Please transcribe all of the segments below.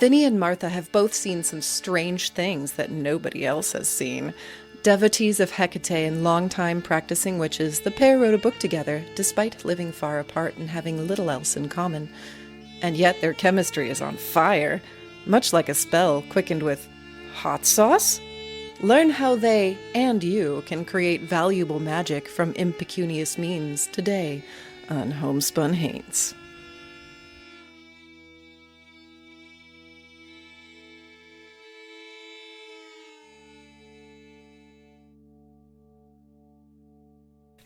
Vinny and Martha have both seen some strange things that nobody else has seen. Devotees of Hecate and longtime practicing witches, the pair wrote a book together, despite living far apart and having little else in common. And yet their chemistry is on fire, much like a spell quickened with hot sauce? Learn how they, and you, can create valuable magic from impecunious means today on Homespun Haints.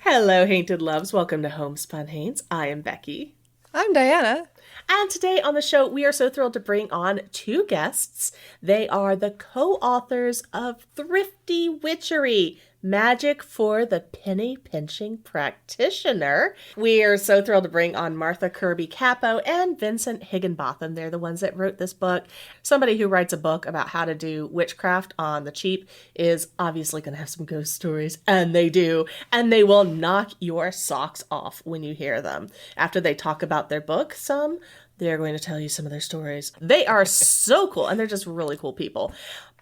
Hello, Hainted Loves. Welcome to Homespun Haints. I am Becky. I'm Diana. And today on the show, we are so thrilled to bring on two guests. They are the co-authors of Thrifty Witchery, Magic for the Penny-Pinching Practitioner. We are so thrilled to bring on Martha Kirby Capo and Vincent Higginbotham. They're the ones that wrote this book. Somebody who writes a book about how to do witchcraft on the cheap is obviously going to have some ghost stories, and they do. And they will knock your socks off when you hear them. After they talk about their book, they're going to tell you some of their stories. They are so cool, and they're just really cool people.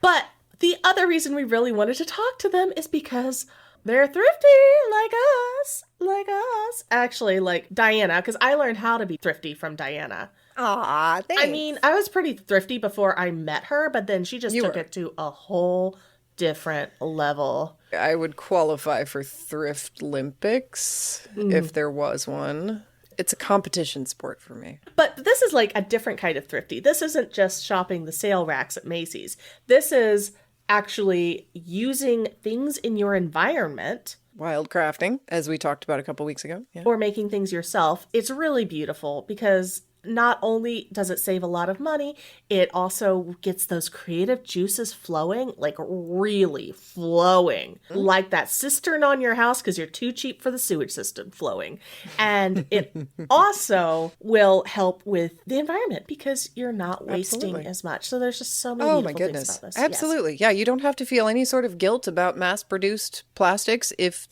But the other reason we really wanted to talk to them is because they're thrifty like us. Actually, like Diana, because I learned how to be thrifty from Diana. Aw, thanks. I mean, I was pretty thrifty before I met her, but then she just took it to a whole different level. I would qualify for Thrift Olympics if there was one. It's a competition sport for me. But this is like a different kind of thrifty. This isn't just shopping the sale racks at Macy's. This is actually using things in your environment. Wildcrafting, as we talked about a couple weeks ago. Yeah. Or making things yourself. It's really beautiful because not only does it save a lot of money, it also gets those creative juices flowing, like really flowing, like that cistern on your house because you're too cheap for the sewage system flowing. And it also will help with the environment because you're not wasting as much. So there's just so many beautiful things about this. Absolutely. Yes. Yeah, you don't have to feel any sort of guilt about mass-produced plastics if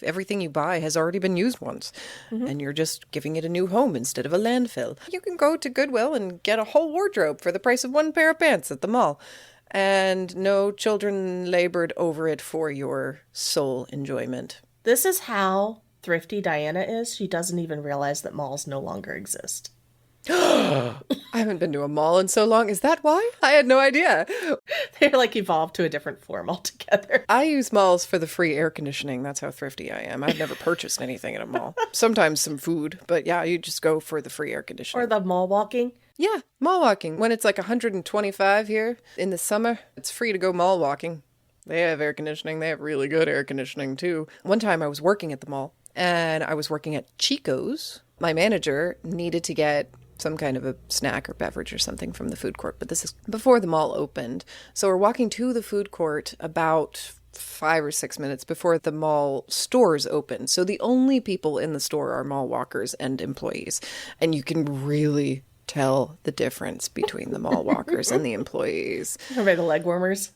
everything you buy has already been used once and you're just giving it a new home instead of a landfill. You can go to Goodwill and get a whole wardrobe for the price of one pair of pants at the mall. And no children labored over it for your sole enjoyment. This is how thrifty Diana is. She doesn't even realize that malls no longer exist. I haven't been to a mall in so long. Is that why? I had no idea. They're like evolved to a different form altogether. I use malls for the free air conditioning. That's how thrifty I am. I've never purchased anything at a mall. Sometimes some food, but yeah, you just go for the free air conditioning. Or the mall walking. Yeah, mall walking. When it's like 125 here in the summer, it's free to go mall walking. They have air conditioning. They have really good air conditioning too. One time I was working at the mall and I was working at Chico's. My manager needed to get some kind of a snack or beverage or something from the food court. But this is before the mall opened. So we're walking to the food court about 5 or 6 minutes before the mall stores open. So the only people in the store are mall walkers and employees. And you can really tell the difference between the mall walkers and the employees. By the leg warmers?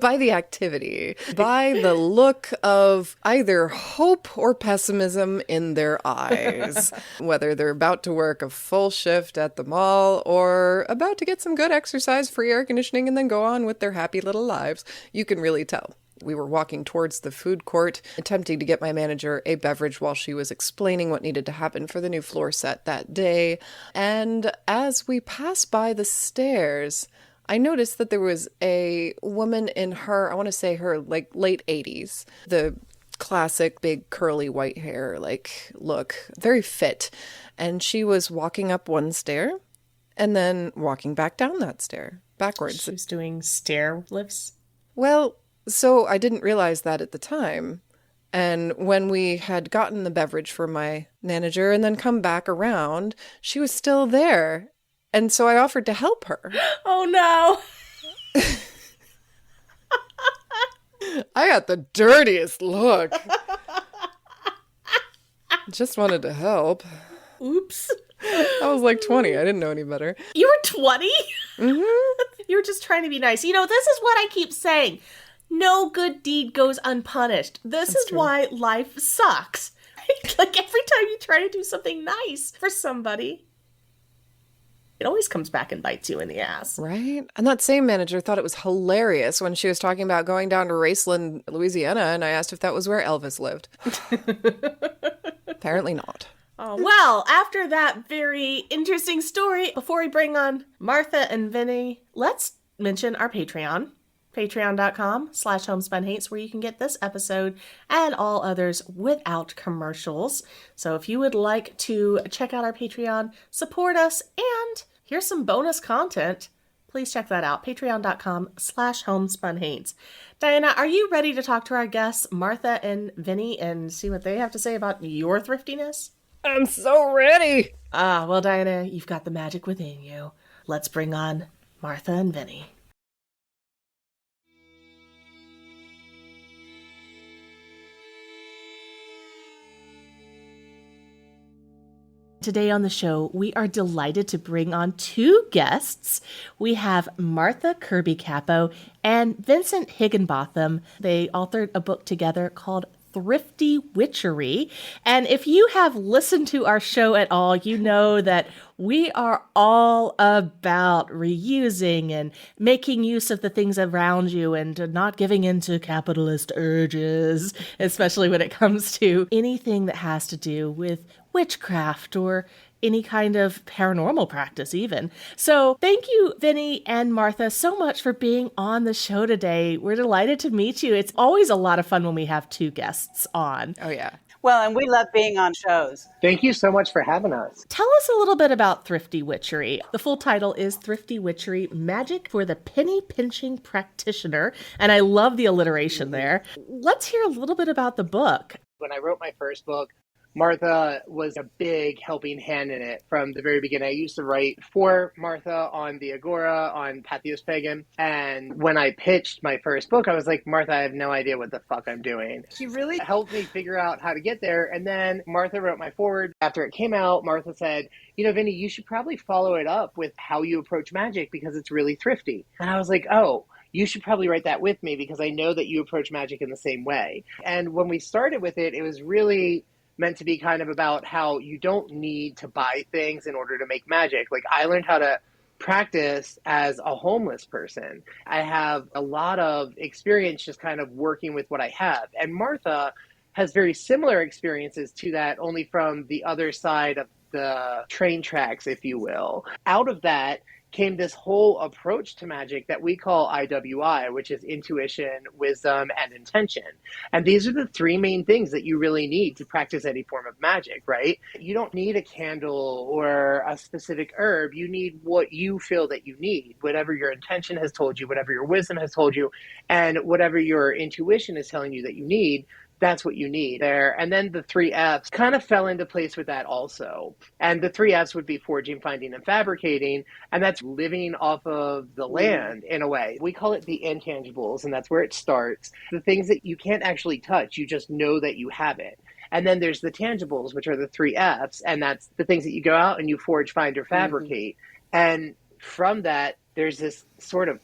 By the activity, by the look of either hope or pessimism in their eyes, whether they're about to work a full shift at the mall or about to get some good exercise, free air conditioning, and then go on with their happy little lives. You can really tell. We were walking towards the food court, attempting to get my manager a beverage while she was explaining what needed to happen for the new floor set that day. And as we passed by the stairs, I noticed that there was a woman in her, I want to say her like late 80s, the classic big curly white hair, like look, very fit. And she was walking up one stair and then walking back down that stair backwards. She was doing stair lifts? Well, so I didn't realize that at the time. And when we had gotten the beverage for my manager and then come back around, she was still there. And so I offered to help her. Oh, no. I got the dirtiest look. Just wanted to help. Oops. I was like 20. I didn't know any better. You were 20? Mm-hmm. You were just trying to be nice. You know, this is what I keep saying. No good deed goes unpunished. This is why life sucks. Like every time you try to do something nice for somebody, It always comes back and bites you in the ass. Right? And that same manager thought it was hilarious when she was talking about going down to Raceland, Louisiana, and I asked if that was where Elvis lived. Apparently not. Oh, well, after that very interesting story, before we bring on Martha and Vinny, let's mention our Patreon. Patreon.com/homespunhates, where you can get this episode and all others without commercials. So if you would like to check out our Patreon, support us, and here's some bonus content, please check that out. Patreon.com/homespunhates. Diana, are you ready to talk to our guests, Martha and Vinny, and see what they have to say about your thriftiness? I'm so ready. Well, Diana, you've got the magic within you. Let's bring on Martha and Vinny. Today on the show, we are delighted to bring on two guests. We have Martha Kirby Capo and Vincent Higginbotham. They authored a book together called Thrifty Witchery. And if you have listened to our show at all, you know that we are all about reusing and making use of the things around you and not giving in to capitalist urges, especially when it comes to anything that has to do with witchcraft or any kind of paranormal practice even. So thank you, Vinny and Martha, so much for being on the show today. We're delighted to meet you. It's always a lot of fun when we have two guests on. Oh, yeah. Well, and we love being on shows. Thank you so much for having us. Tell us a little bit about Thrifty Witchery. The full title is Thrifty Witchery, Magic for the Penny Pinching Practitioner. And I love the alliteration there. Let's hear a little bit about the book. When I wrote my first book, Martha was a big helping hand in it from the very beginning. I used to write for Martha on the Agora, on Patheos Pagan. And when I pitched my first book, I was like, Martha, I have no idea what the fuck I'm doing. She really helped me figure out how to get there. And then Martha wrote my foreword. After it came out, Martha said, you know, Vinny, you should probably follow it up with how you approach magic because it's really thrifty. And I was like, oh, you should probably write that with me because I know that you approach magic in the same way. And when we started with it, it was really meant to be kind of about how you don't need to buy things in order to make magic. Like, I learned how to practice as a homeless person. I have a lot of experience just kind of working with what I have. And Martha has very similar experiences to that, only from the other side of the train tracks, if you will. Out of that came this whole approach to magic that we call IWI, which is intuition, wisdom, and intention. And these are the three main things that you really need to practice any form of magic, right? You don't need a candle or a specific herb. You need what you feel that you need, whatever your intention has told you, whatever your wisdom has told you, and whatever your intuition is telling you that you need. That's what you need there. And then the 3 F's kind of fell into place with that also. And the 3 F's would be forging, finding, and fabricating. And that's living off of the land in a way. We call it the intangibles, and that's where it starts. The things that you can't actually touch, you just know that you have it. And then there's the tangibles, which are the 3 F's. And that's the things that you go out and you forge, find, or fabricate. And from that, there's this sort of,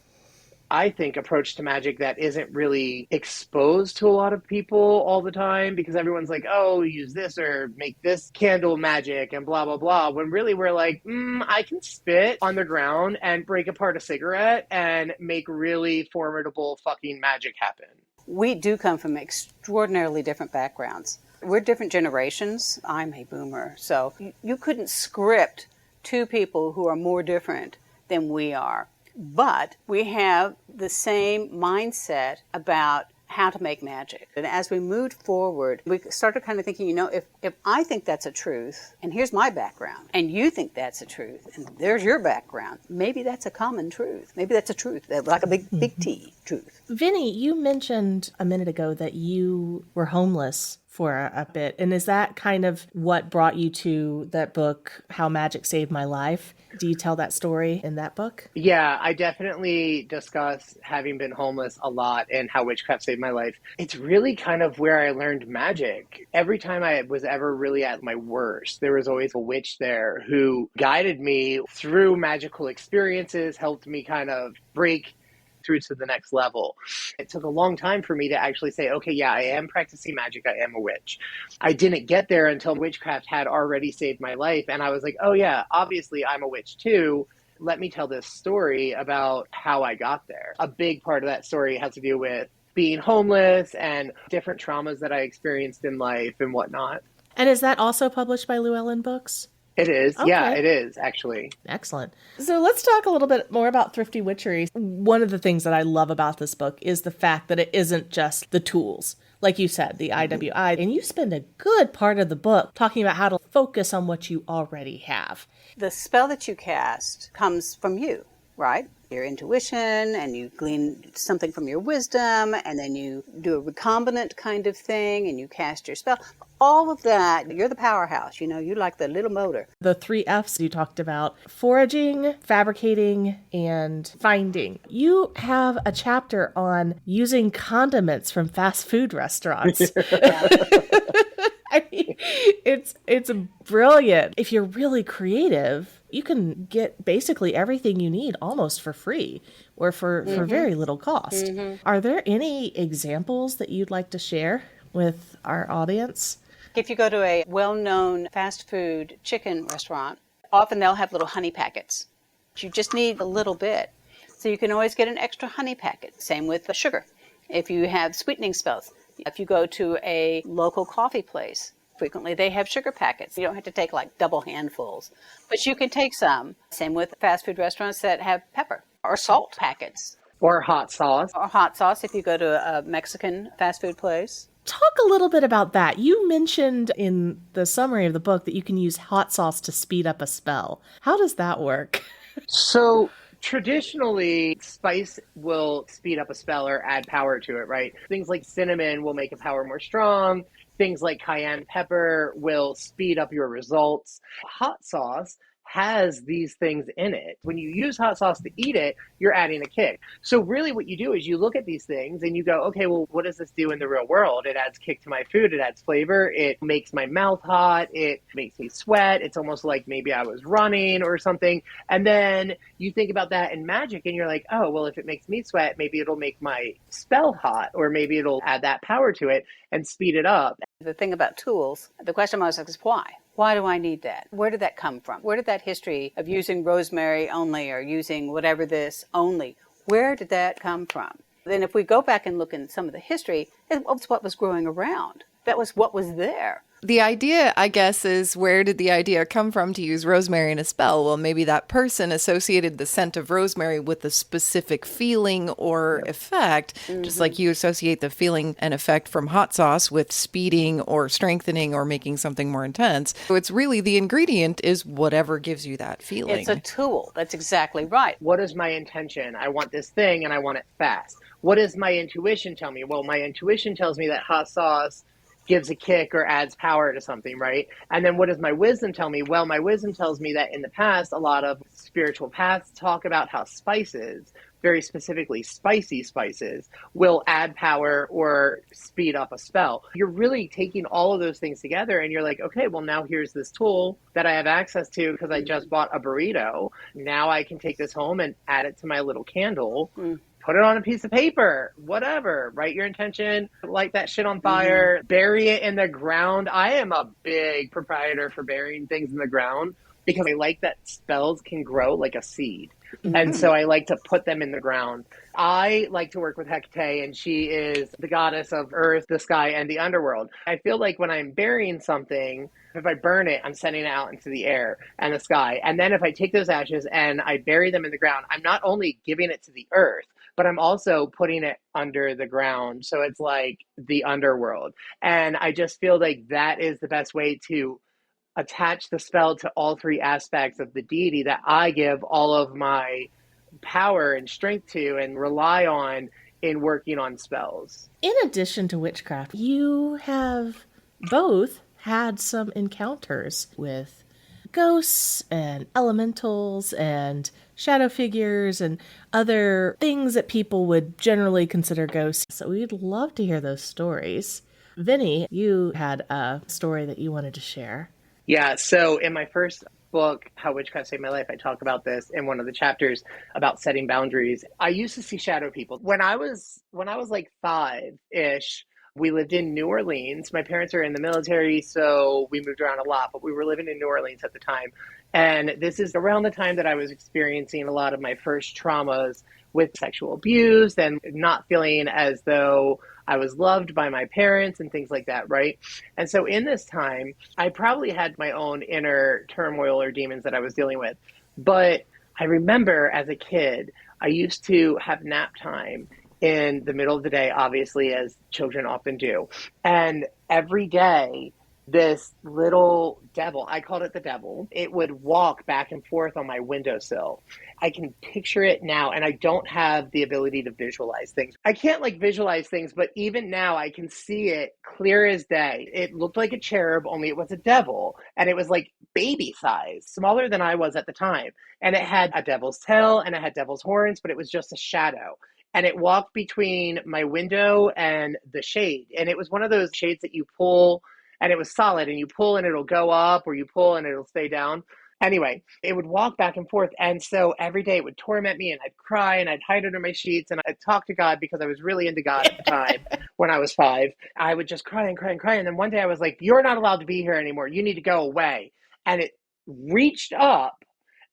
I think, approach to magic that isn't really exposed to a lot of people all the time, because everyone's like, oh, use this or make this candle magic and blah, blah, blah. When really we're like, I can spit on the ground and break apart a cigarette and make really formidable fucking magic happen. We do come from extraordinarily different backgrounds. We're different generations. I'm a boomer. So you couldn't script two people who are more different than we are. But we have the same mindset about how to make magic. And as we moved forward, we started kind of thinking, you know, if I think that's a truth, and here's my background, and you think that's a truth, and there's your background, maybe that's a common truth. Maybe that's a truth, like a big T truth. Vinny, you mentioned a minute ago that you were homeless for a bit. And is that kind of what brought you to that book, How Magic Saved My Life? Do you tell that story in that book? Yeah, I definitely discuss having been homeless a lot and how witchcraft saved my life. It's really kind of where I learned magic. Every time I was ever really at my worst, there was always a witch there who guided me through magical experiences, helped me kind of break through to the next level. It took a long time for me to actually say, okay, yeah, I am practicing magic. I am a witch. I didn't get there until witchcraft had already saved my life. And I was like, oh yeah, obviously I'm a witch too. Let me tell this story about how I got there. A big part of that story has to do with being homeless and different traumas that I experienced in life and whatnot. And is that also published by Llewellyn Books? It is. Okay. Yeah, it is, actually. Excellent. So let's talk a little bit more about Thrifty Witchery. One of the things that I love about this book is the fact that it isn't just the tools. Like you said, the IWI. And you spend a good part of the book talking about how to focus on what you already have. The spell that you cast comes from you, right? Your intuition, and you glean something from your wisdom, and then you do a recombinant kind of thing, and you cast your spell. All of that, you're the powerhouse. You know, you're like the little motor. The 3 F's you talked about: foraging, fabricating, and finding. You have a chapter on using condiments from fast food restaurants. I mean, it's brilliant. If you're really creative, you can get basically everything you need almost for free or for very little cost. Are there any examples that you'd like to share with our audience? If you go to a well-known fast food chicken restaurant, often they'll have little honey packets. You just need a little bit. So you can always get an extra honey packet. Same with the sugar. If you have sweetening spells, if you go to a local coffee place, frequently they have sugar packets. You don't have to take like double handfuls, but you can take some. Same with fast food restaurants that have pepper or salt packets. Or hot sauce. Or hot sauce if you go to a Mexican fast food place. Talk a little bit about that. You mentioned in the summary of the book that you can use hot sauce to speed up a spell. How does that work? So traditionally, spice will speed up a spell or add power to it, right? Things like cinnamon will make a power more strong. Things like cayenne pepper will speed up your results. Hot sauce has these things in it. When you use hot sauce to eat it, you're adding a kick. So really what you do is you look at these things and you go, okay, well, what does this do in the real world? It adds kick to my food. It adds flavor. It makes my mouth hot. It makes me sweat. It's almost like maybe I was running or something. And then you think about that in magic and you're like, oh, well, if it makes me sweat, maybe it'll make my spell hot, or maybe it'll add that power to it and speed it up. The thing about tools, the question I always ask is why? Why do I need that? Where did that come from? Where did that history of using rosemary only or using whatever this only, where did that come from? Then if we go back and look in some of the history, it was what was growing around. That was what was there. The idea, I guess, is where did the idea come from to use rosemary in a spell? Well, maybe that person associated the scent of rosemary with a specific feeling or effect, just like you associate the feeling and effect from hot sauce with speeding or strengthening or making something more intense. So it's really the ingredient is whatever gives you that feeling. It's a tool. That's exactly right. What is my intention? I want this thing and I want it fast. What does my intuition tell me? Well, my intuition tells me that hot sauce gives a kick or adds power to something, right? And then what does my wisdom tell me? Well, my wisdom tells me that in the past, a lot of spiritual paths talk about how spices, very specifically spicy spices, will add power or speed up a spell. You're really taking all of those things together and you're like, okay, well, now here's this tool that I have access to because I just bought a burrito. Now I can take this home and add it to my little candle. Put it on a piece of paper, whatever, write your intention, light that shit on fire, bury it in the ground. I am a big proprietor for burying things in the ground because I like that spells can grow like a seed. And so I like to put them in the ground. I like to work with Hecate, and she is the goddess of earth, the sky, and the underworld. I feel like when I'm burying something, if I burn it, I'm sending it out into the air and the sky. And then if I take those ashes and I bury them in the ground, I'm not only giving it to the earth, but I'm also putting it under the ground. So it's like the underworld. And I just feel like that is the best way to attach the spell to all three aspects of the deity that I give all of my power and strength to and rely on in working on spells. In addition to witchcraft, you have both had some encounters with ghosts and elementals and shadow figures and other things that people would generally consider ghosts. So we'd love to hear those stories. Vinny, you had a story that you wanted to share. Yeah, so in my first book, How Witchcraft Saved My Life, I talk about this in one of the chapters about setting boundaries. I used to see shadow people. When I was like 5-ish, we lived in New Orleans. My parents are in the military, so we moved around a lot, but we were living in New Orleans at the time. And this is around the time that I was experiencing a lot of my first traumas with sexual abuse and not feeling as though I was loved by my parents and things like that, right? And so in this time, I probably had my own inner turmoil or demons that I was dealing with. But I remember as a kid, I used to have nap time in the middle of the day, obviously, as children often do. And every day, this little devil, I called it the devil, it would walk back and forth on my windowsill. I can picture it now, and I don't have the ability to visualize things. I can't visualize things, but even now I can see it clear as day. It looked like a cherub, only it was a devil, and it was like baby size, smaller than I was at the time. And it had a devil's tail and it had devil's horns, but it was just a shadow. And it walked between my window and the shade. And it was one of those shades that you pull and it was solid, and you pull and it'll go up, or you pull and it'll stay down. Anyway, it would walk back and forth. And so every day it would torment me, and I'd cry and I'd hide under my sheets and I'd talk to God because I was really into God at the time when I was 5. I would just cry and cry and cry. And then one day I was like, you're not allowed to be here anymore. You need to go away. And it reached up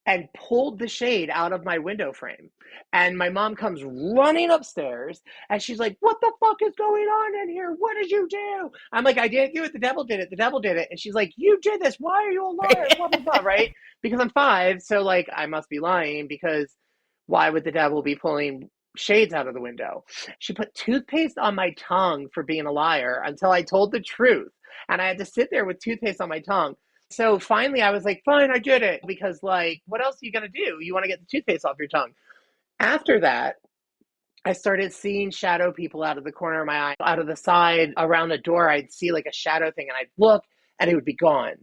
and pulled the shade out of my window frame. And my mom comes running upstairs and she's like, what the fuck is going on in here? What did you do? I'm like, I didn't do it. The devil did it. The devil did it. And she's like, you did this. Why are you a liar? Blah, blah, blah, right? Because I'm 5. So I must be lying, because why would the devil be pulling shades out of the window? She put toothpaste on my tongue for being a liar until I told the truth. And I had to sit there with toothpaste on my tongue. So finally I was like, fine, I did it. Because what else are you going to do? You want to get the toothpaste off your tongue. After that, I started seeing shadow people out of the corner of my eye, out of the side, around the door. I'd see a shadow thing and I'd look and it would be gone.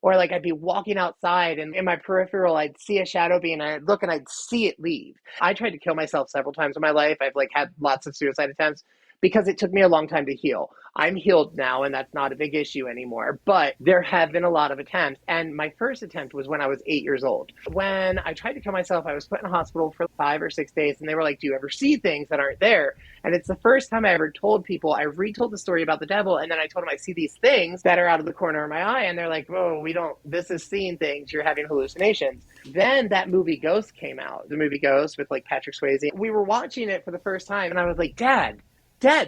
Or I'd be walking outside and in my peripheral, I'd see a shadow being, and I'd look and I'd see it leave. I tried to kill myself several times in my life. I've had lots of suicide attempts because it took me a long time to heal. I'm healed now, and that's not a big issue anymore. But there have been a lot of attempts. And my first attempt was when I was 8 years old. When I tried to kill myself, I was put in a hospital for 5 or 6 days. And they were like, do you ever see things that aren't there? And it's the first time I ever told people. I retold the story about the devil. And then I told them I see these things that are out of the corner of my eye. And they're like, whoa, this is seeing things. You're having hallucinations. Then that movie Ghost came out. The movie Ghost with Patrick Swayze. We were watching it for the first time. And I was like, Dad,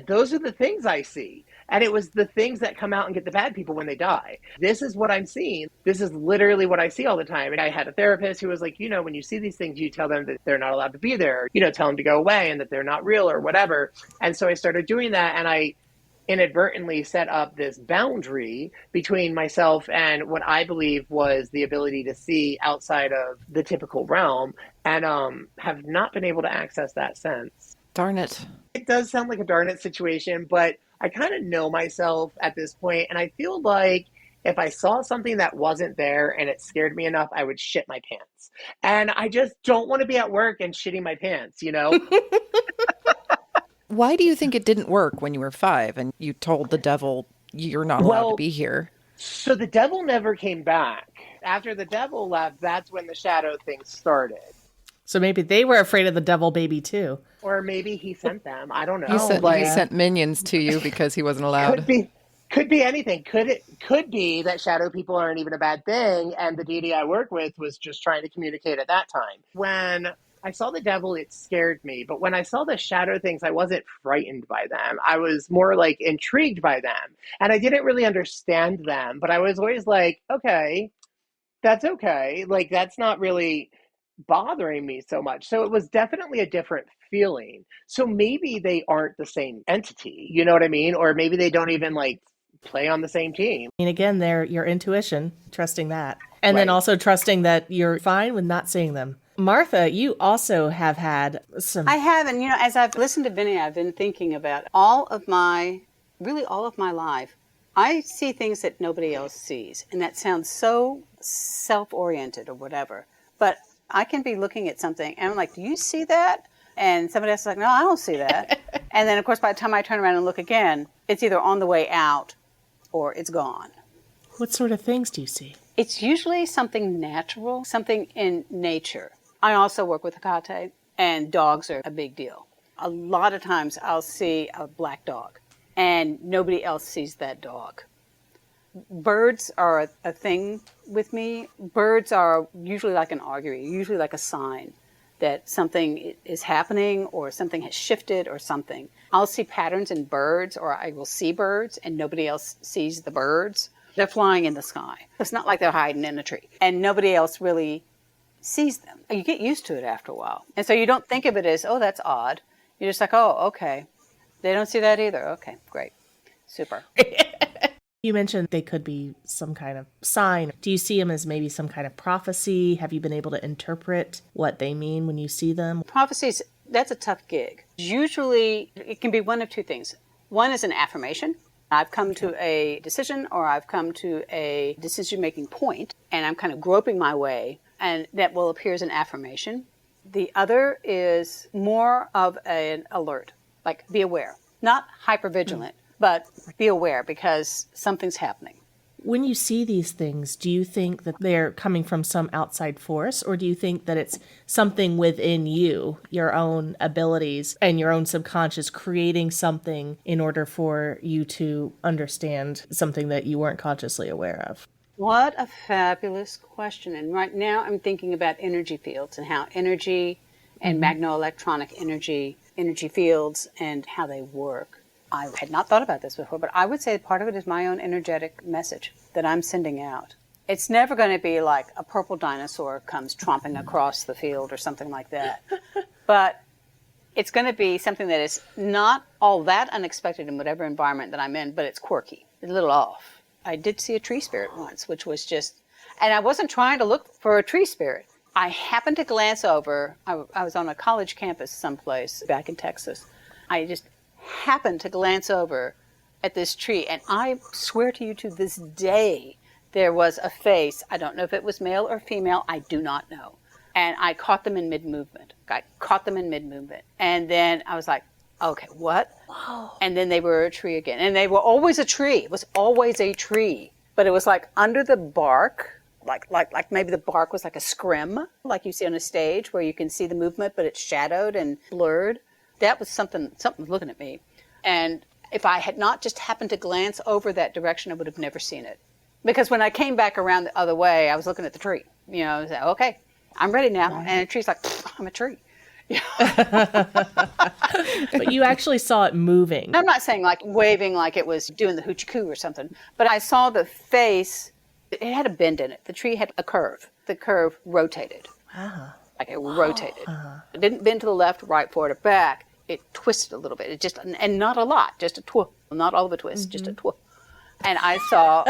those are the things I see. And it was the things that come out and get the bad people when they die. This is what I'm seeing. This is literally what I see all the time. And I had a therapist who was like, when you see these things, you tell them that they're not allowed to be there, tell them to go away and that they're not real or whatever. And so I started doing that, and I inadvertently set up this boundary between myself and what I believe was the ability to see outside of the typical realm, and have not been able to access that since. Darn it. It does sound like a darn it situation, but I kind of know myself at this point, and I feel like if I saw something that wasn't there and it scared me enough, I would shit my pants. And I just don't want to be at work and shitting my pants, Why do you think it didn't work when you were 5 and you told the devil you're not allowed to be here? So the devil never came back. After the devil left, that's when the shadow thing started. So maybe they were afraid of the devil baby too. Or maybe he sent them. I don't know. He sent minions to you because he wasn't allowed. Could be anything. Could be that shadow people aren't even a bad thing, and the deity I work with was just trying to communicate at that time. When I saw the devil, it scared me. But when I saw the shadow things, I wasn't frightened by them. I was more intrigued by them. And I didn't really understand them, but I was always like, okay, that's okay. That's not really bothering me so much. So it was definitely a different feeling. So maybe they aren't the same entity, you know what I mean? Or maybe they don't even play on the same team. And again, they're your intuition, trusting that. And then also trusting that you're fine with not seeing them. Martha, you also have had some... I have, and as I've listened to Vinny, I've been thinking about all of my life. I see things that nobody else sees. And that sounds so self-oriented or whatever. But I can be looking at something and I'm like, do you see that? And somebody else is like, no, I don't see that. And then, of course, by the time I turn around and look again, it's either on the way out or it's gone. What sort of things do you see? It's usually something natural, something in nature. I also work with Hecate, and dogs are a big deal. A lot of times I'll see a black dog, and nobody else sees that dog. Birds are a thing with me. Birds are usually like an augury, usually like a sign that something is happening or something has shifted or something. I'll see patterns in birds, or I will see birds and nobody else sees the birds. They're flying in the sky. It's not like they're hiding in a tree and nobody else really sees them. You get used to it after a while. And so you don't think of it as, oh, that's odd. You're just like, oh, okay. They don't see that either. Okay, great. Super. You mentioned they could be some kind of sign. Do you see them as maybe some kind of prophecy? Have you been able to interpret what they mean when you see them? Prophecies, that's a tough gig. Usually, it can be one of two things. One is an affirmation. I've come to a decision or I've come to a decision-making point, and I'm kind of groping my way, and that will appear as an affirmation. The other is more of an alert, like be aware. Not hypervigilant, but be aware because something's happening. When you see these things, do you think that they're coming from some outside force, or do you think that it's something within you, your own abilities and your own subconscious creating something in order for you to understand something that you weren't consciously aware of? What a fabulous question. And right now I'm thinking about energy fields and how energy and magnoelectronic energy fields and how they work. I had not thought about this before, but I would say part of it is my own energetic message that I'm sending out. It's never going to be like a purple dinosaur comes tromping across the field or something like that. But it's going to be something that is not all that unexpected in whatever environment that I'm in, but it's quirky. It's a little off. I did see a tree spirit once, which was just, and I wasn't trying to look for a tree spirit. I happened to glance over. I was on a college campus someplace back in Texas. I just happened to glance over at this tree, and I swear to you to this day there was a face. I don't know if it was male or female. I do not know. And I caught them in mid-movement. And then I was like, okay, what? Whoa. And then they were a tree again. And they were always a tree. It was always a tree. But it was like under the bark, like maybe the bark was like a scrim, like you see on a stage where you can see the movement, but it's shadowed and blurred. That was something was looking at me. And if I had not just happened to glance over that direction, I would have never seen it. Because when I came back around the other way, I was looking at the tree. You know, I was like, okay, I'm ready now. Right. And the tree's like, I'm a tree. But you actually saw it moving. I'm not saying like waving like it was doing the hoochie coo or something, but I saw the face. It had a bend in it. The tree had a curve. The curve rotated. Like it rotated. It didn't bend to the left, right, forward, or back. It twisted a little bit. It just, and not a lot, just a twirl. Not all of a twist, just a twirl. And I saw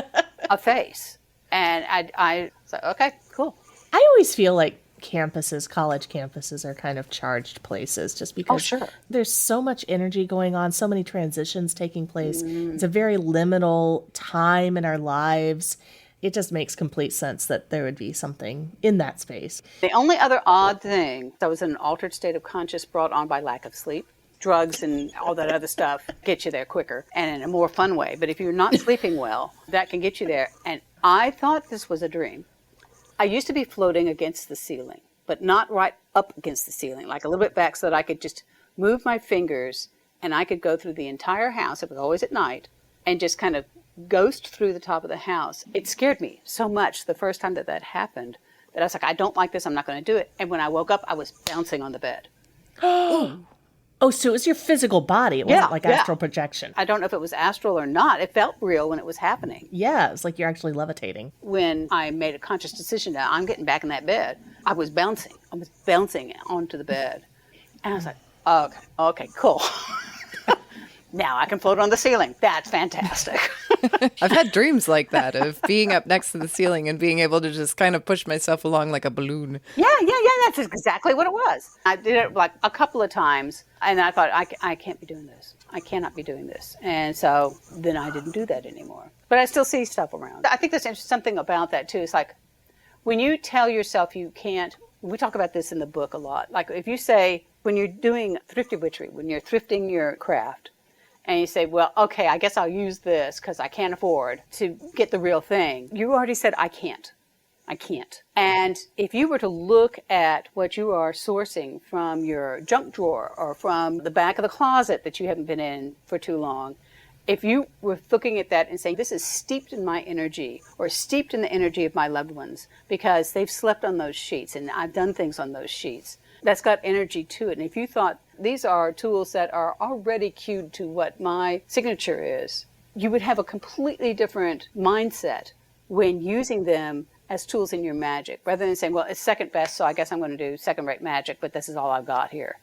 a face. And I was like, okay, cool. I always feel like college campuses are kind of charged places just because there's so much energy going on, so many transitions taking place. It's a very liminal time in our lives. It just makes complete sense that there would be something in that space. The only other odd thing, I was in an altered state of conscious brought on by lack of sleep. Drugs and all that other stuff get you there quicker and in a more fun way. But if you're not sleeping well, that can get you there. And I thought this was a dream. I used to be floating against the ceiling, but not right up against the ceiling, like a little bit back so that I could just move my fingers and I could go through the entire house. It was always at night and just kind of ghost through the top of the house. It scared me so much the first time that happened that I was like, I don't like this. I'm not going to do it. And when I woke up, I was bouncing on the bed. Oh, so it was your physical body. It wasn't like astral projection. I don't know if it was astral or not. It felt real when it was happening. Yeah, it's like you're actually levitating. When I made a conscious decision that I'm getting back in that bed, I was bouncing. I was bouncing onto the bed. And I was like, okay, cool. Now I can float on the ceiling. That's fantastic. I've had dreams like that of being up next to the ceiling and being able to just kind of push myself along like a balloon. Yeah. That's exactly what it was. I did it like a couple of times, and I thought, I can't be doing this. I cannot be doing this. And so then I didn't do that anymore. But I still see stuff around. I think there's something about that, too. It's like when you tell yourself you can't, we talk about this in the book a lot. Like if you say, when you're doing thrifty witchery, when you're thrifting your craft, and you say, well, okay, I guess I'll use this because I can't afford to get the real thing. You already said, I can't. I can't. And if you were to look at what you are sourcing from your junk drawer or from the back of the closet that you haven't been in for too long, if you were looking at that and saying, this is steeped in my energy or steeped in the energy of my loved ones because they've slept on those sheets and I've done things on those sheets, that's got energy to it. And if you thought these are tools that are already cued to what my signature is, you would have a completely different mindset when using them as tools in your magic, rather than saying, well, it's second best, so I guess I'm going to do second-rate magic, but this is all I've got here.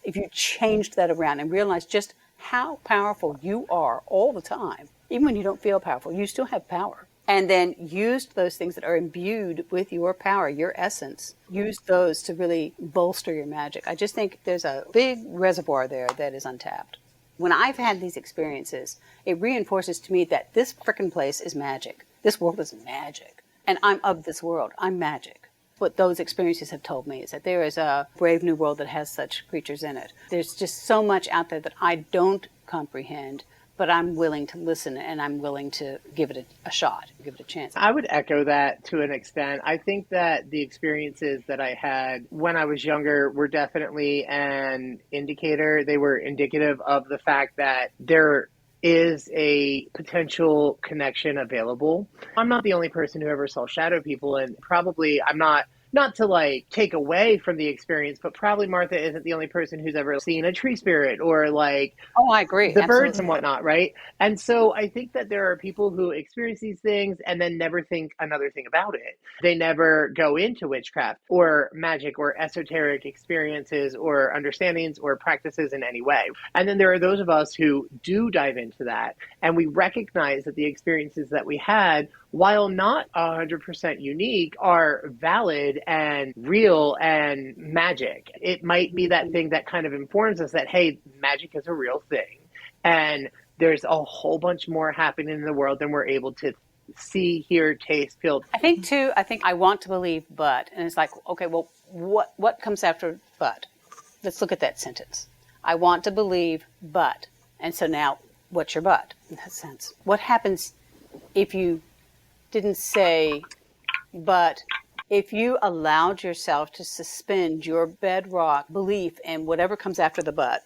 If you changed that around and realized just how powerful you are all the time, even when you don't feel powerful, you still have power. And then used those things that are imbued with your power, your essence, use those to really bolster your magic. I just think there's a big reservoir there that is untapped. When I've had these experiences, it reinforces to me that this frickin' place is magic. This world is magic. And I'm of this world. I'm magic. What those experiences have told me is that there is a brave new world that has such creatures in it. There's just so much out there that I don't comprehend, but I'm willing to listen and I'm willing to give it a shot, give it a chance. I would echo that to an extent. I think that the experiences that I had when I was younger were definitely an indicator. They were indicative of the fact that there is a potential connection available. I'm not the only person who ever saw shadow people, and probably I'm not to like take away from the experience, but probably Martha isn't the only person who's ever seen a tree spirit or like I agree. the Absolutely. birds and whatnot, right? And so I think that there are people who experience these things and then never think another thing about it. They never go into witchcraft or magic or esoteric experiences or understandings or practices in any way. And then there are those of us who do dive into that, and we recognize that the experiences that we had, while not 100% unique, are valid and real and magic. It might be that thing that kind of informs us that, hey, magic is a real thing. And there's a whole bunch more happening in the world than we're able to see, hear, taste, feel. I think I want to believe, but, and it's like, okay, well, what comes after but? Let's look at that sentence. I want to believe, but. And so now, what's your but in that sense? What happens if you didn't say, but if you allowed yourself to suspend your bedrock belief in whatever comes after the but,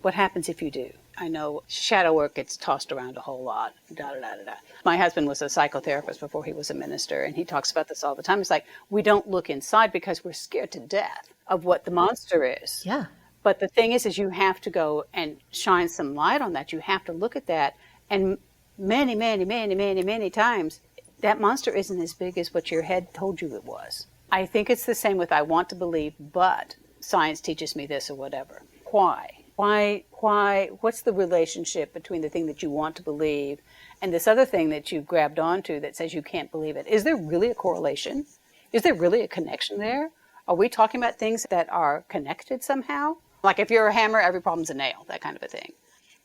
what happens if you do? I know shadow work gets tossed around a whole lot. My husband was a psychotherapist before he was a minister, and he talks about this all the time. It's like, we don't look inside because we're scared to death of what the monster is. Yeah. But the thing is you have to go and shine some light on that. You have to look at that. And many times, that monster isn't as big as what your head told you it was. I think it's the same with I want to believe, but science teaches me this or whatever. Why? What's the relationship between the thing that you want to believe and this other thing that you grabbed onto that says you can't believe it? Is there really a correlation? Is there really a connection there? Are we talking about things that are connected somehow? Like if you're a hammer, every problem's a nail, that kind of a thing.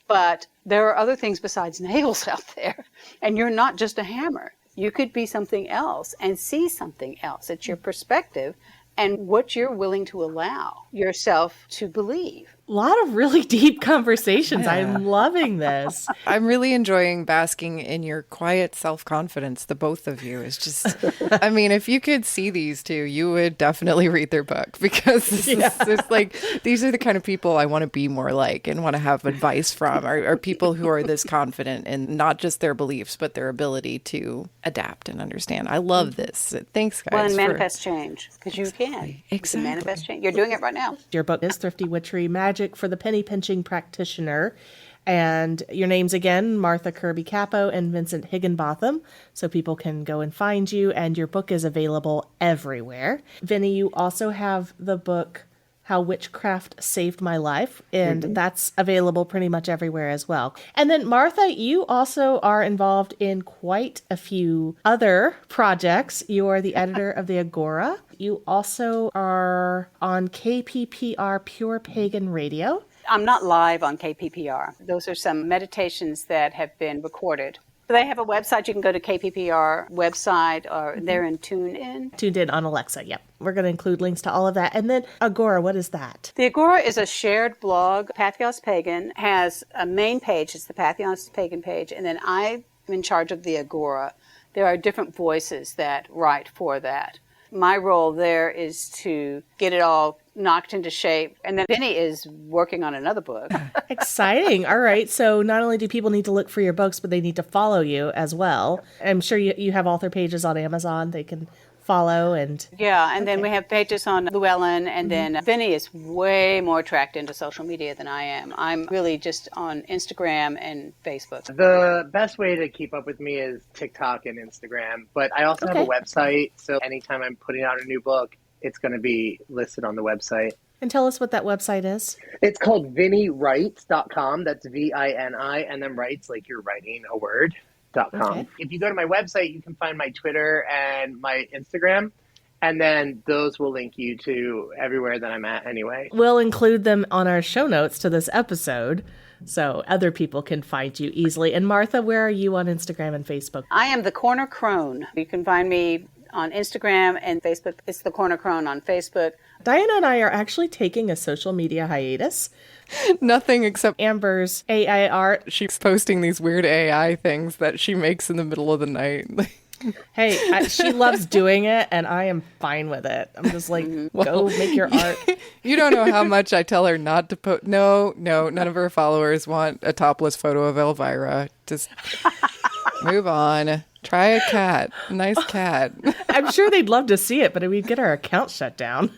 But there are other things besides nails out there, and you're not just a hammer. You could be something else and see something else. It's your perspective and what you're willing to allow yourself to believe. A lot of really deep conversations. Yeah. I'm loving this. I'm really enjoying basking in your quiet self-confidence, the both of you. Is just, I mean, if you could see these two, you would definitely read their book, because this is just like, these are the kind of people I want to be more like and want to have advice from, are people who are this confident in not just their beliefs, but their ability to adapt and understand. I love this. Thanks, guys. Well, and manifest change, because you can. You can manifest change. You're doing it right now. Your book is Thrifty Witchery, Magic for the Penny Pinching Practitioner. And your names again, Martha Kirby Capo and Vincent Higginbotham, so people can go and find you. And your book is available everywhere. Vinny, you also have the book How Witchcraft Saved My Life, and that's available pretty much everywhere as well. And then Martha, you also are involved in quite a few other projects. You are the editor of the Agora. You also are on KPPR Pure Pagan Radio. I'm not live on KPPR. Those are some meditations that have been recorded They have a website. You can go to KPPR website, or they're in TuneIn. Tuned in on Alexa, yep. We're going to include links to all of that. And then Agora, what is that? The Agora is a shared blog. Patheos Pagan has a main page. It's the Patheos Pagan page. And then I'm in charge of the Agora. There are different voices that write for that. My role there is to get it all knocked into shape. And then Vinny is working on another book. Exciting. All right. So not only do people need to look for your books, but they need to follow you as well. I'm sure you have author pages on Amazon they can follow. And yeah, and then we have pages on Llewellyn, and then Vinny is way more tracked into social media than I am. I'm really just on Instagram and Facebook. The best way to keep up with me is TikTok and Instagram, but I also have a website, so anytime I'm putting out a new book, it's going to be listed on the website. And tell us what that website is. It's called VinnyWrites.com. That's VINI, and then writes like you're writing a word. .com. If you go to my website, you can find my Twitter and my Instagram, and then those will link you to everywhere that I'm at anyway. We'll include them on our show notes to this episode so other people can find you easily. And Martha, where are you on Instagram and Facebook? I am the Corner Crone. You can find me on Instagram and Facebook. It's the Corner Crone on Facebook. Diana and I are actually taking a social media hiatus. Nothing except Amber's AI art. she's posting these weird AI things that she makes in the middle of the night. Hey, she loves doing it, and I am fine with it. I'm just like, go make your art. You don't know how much I tell her not to put. No, none of her followers want a topless photo of Elvira. Just move on. Try a cat. A nice cat. I'm sure they'd love to see it, but we'd get our account shut down.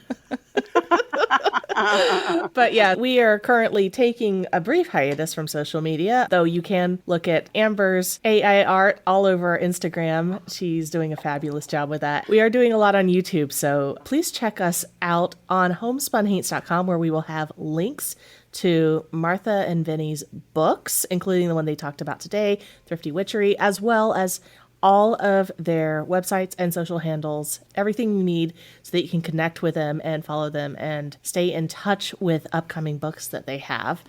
But yeah, we are currently taking a brief hiatus from social media, though you can look at Amber's AI art all over Instagram. She's doing a fabulous job with that. We are doing a lot on YouTube, so please check us out on homespunhaints.com, where we will have links to Martha and Vinny's books, including the one they talked about today, Thrifty Witchery, as well as all of their websites and social handles, everything you need so that you can connect with them and follow them and stay in touch with upcoming books that they have.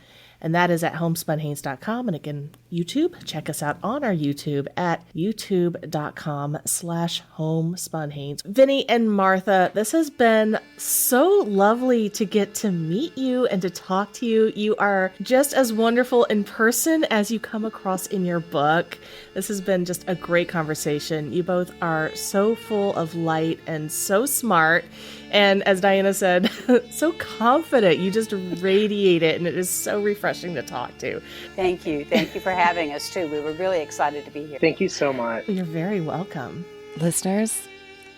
And that is at homespunhaints.com. And again, YouTube, check us out on our YouTube at youtube.com/homespunhaints. Vinny and Martha, this has been so lovely to get to meet you and to talk to you. You are just as wonderful in person as you come across in your book. This has been just a great conversation. You both are so full of light and so smart. And as Diana said, so confident. You just radiate it, and it is so refreshing to talk to. Thank you. Thank you for having us, too. We were really excited to be here. Thank you so much. You're very welcome. Listeners,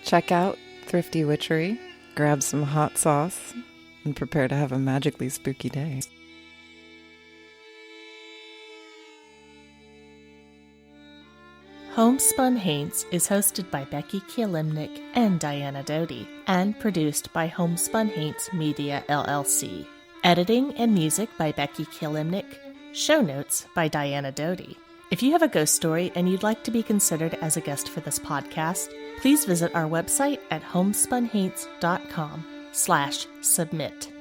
check out Thrifty Witchery, grab some hot sauce, and prepare to have a magically spooky day. Homespun Haints is hosted by Becky Kielimnik and Diana Doty, and produced by Homespun Haints Media LLC. Editing and music by Becky Kielimnik. Show notes by Diana Doty. If you have a ghost story and you'd like to be considered as a guest for this podcast, please visit our website at homespunhaints.com/submit.